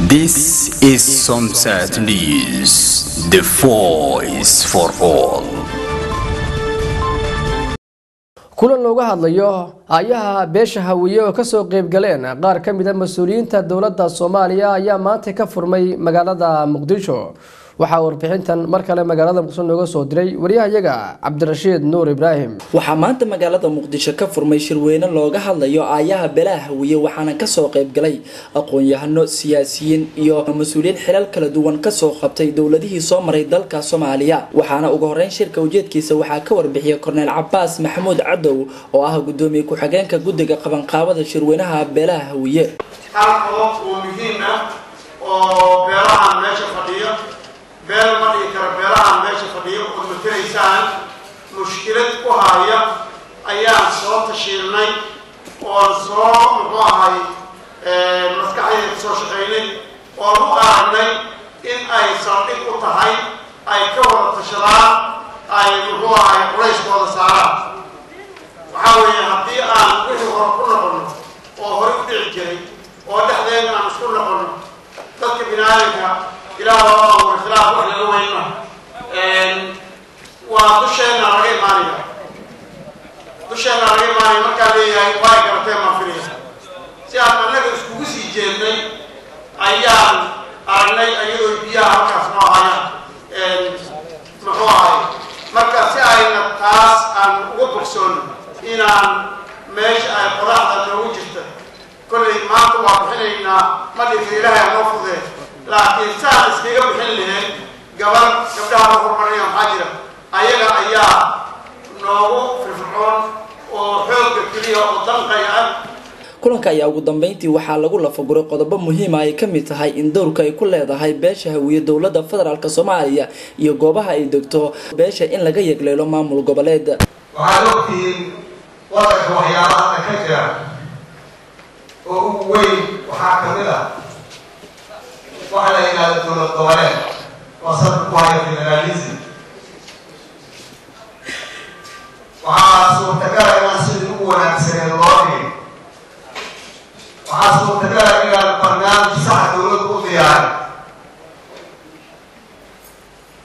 This is Somsat News, the voice for all. kulan looga hadlayo aayaha beesha hawiye oo ka soo qayb galeen qaar ka mid ah mas'uuliyiinta dawladda Soomaaliya ayaa maanta ka furmay magaalada muqdisho. waxaa warbixintan mar kale magaalada muqdisho nooga soo diray wariyahayaga cabdirashiid nuur ibraahim. waxaa maanta magaalada muqdisho ka furmay shirweyne looga hadlayo aayaha beelaha hawiye waxaana ka soo qayb galay aqoon-yahano siyaasiyiin iyo mas'uuliyiin xilal kala duwan ka soo qabtay dawladihii soo maray dalka Soomaaliya. waxaana ugu horeyn shirka ujeedkiisa waxaa ka warbixiyay Korneel Cabbaas Maxamuud Cadow oo ah gudoomiye ku xigeenka guddiga qabanqaabada shirweynaha beelaha hawiye. beel ma dhigi kara beelahan meesha fadhiyo oo matalaysaan mushkilad ku haya ayaan soo tashiilnay oo soo muxuu ahay maskaxdayda ka soo shaqaynay oo u aragnay in ay saldhig u tahay ay ka wada tashadaan ay muxuu ahay culayskooda saaraan. waxaa weeye haddii aan wixii hore ku noqono oo hore u dhici jiray oo dhexdeeda aan isku noqono dadka bini'aadamka إلى الله والخلاف وإحنا وينه ودشنا رجع مالنا دشنا رجع مالنا ما كان لي أي واي كرتين ما فيه سيا أنا كسكوسي جنّي أيام أرني أيوة بيا كاسمه هاي مهواي ما كسي أين التاس أن وبكسون إن مش أي قراءة نوجدت كل ما توقفنا ما دخل لها مفروض لكن ساعة سكيجا بحلهم قبل قبلها بقرنيا حاجرة أيها أيها نوعو في الفرعون وحوق كلية وطنقيا kulanka ayaa ugu dambeyntii waxaa lagu lafaguray qodobo muhiim ah ay ka mid tahay in doorka ay ku leedahay beesha hawiye dawladda federaalka Soomaaliya iyo goobaha ay degto beesha in laga yegleelo maamul goboleed. waxaa ogtiin wadanka waxyaabaha ka jira oo ugu weyn waxaa ka mid ah waxayna dawlad goboleed wasad ku haya federalism. waxaa suurtagal ah in sidii ugu wanaagsan loo dhigo. waxaa suurtagal ah in barnaamij sax dawladdu u diyaariyo.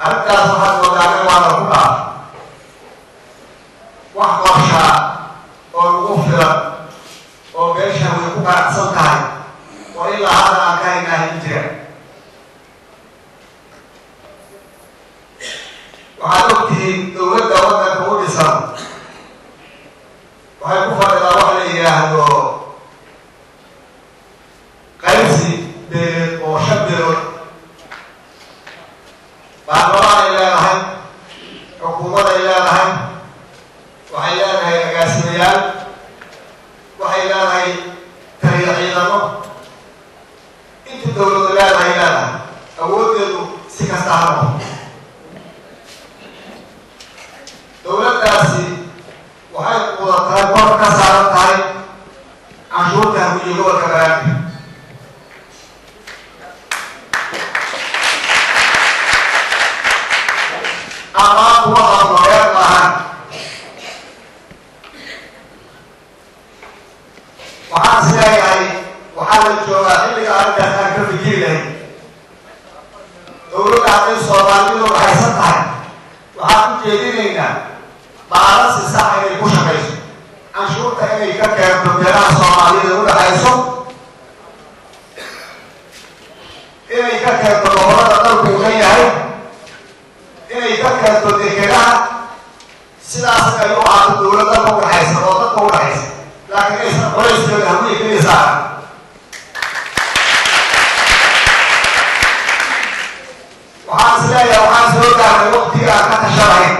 arrintaas waxaa wadaaga waa lagu dhaaf wax qorsha oo lagu filan oo beesha way ku ganacsan tahay oo ilaa hadda aan ka haynahay jira. waxaad ogtihiin dawladda waddanka u dhisan waxay ku fadhidaa wax la yidhaahdo qaybsi beeleed oo shan beelood baarlamaan ay leedahay xukuumad ay leedahay waxay leedahay agaasimayaal waxay leedahay taliya ciidamo intii dawladdu leedahay awooddeedu si kasta ha noqoto. dawladdaasi waxay qudataa kor ka saaran tahay canshuurta hawiye gobolka banaadir. amaa kuwa qarnoreed maahan. waxaan is leeyahay waxaa la joogaa xilliga arrintaas aan ka fikiri lahayn. dawladda hadday Soomaalidu waxaysan tahay waxaan ku jeedinaynaa baalasi sax inay ku shaqayso canshuurta inay ka keento beelaha Soomaalida u dhaxayso inay ka keento gobolada dalku u leeyahay inay ka keento dekedaha sidaas ay u ahaato dawladda u dhaxaysa oo dadka u dhaxaysa laakiin aysan culayskeeda hawiye keliya saaran. waxaan is leeyahay waxaan soo gaarnay waqtiga aan ka tashanayn.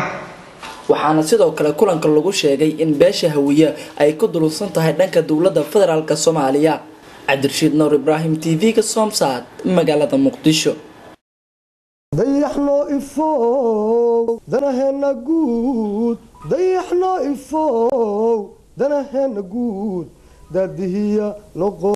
waxaana sidoo kale kulanka lagu sheegay in beesha hawiye ay ku dulsan tahay dhanka dawladda federaalka Soomaaliya. cabdirashiid nuur ibraahim TV-ga Somsat magaalada muqdisho. dayaxno ifo danahena guud dayaxno ifo danahena guud dadihiya noqo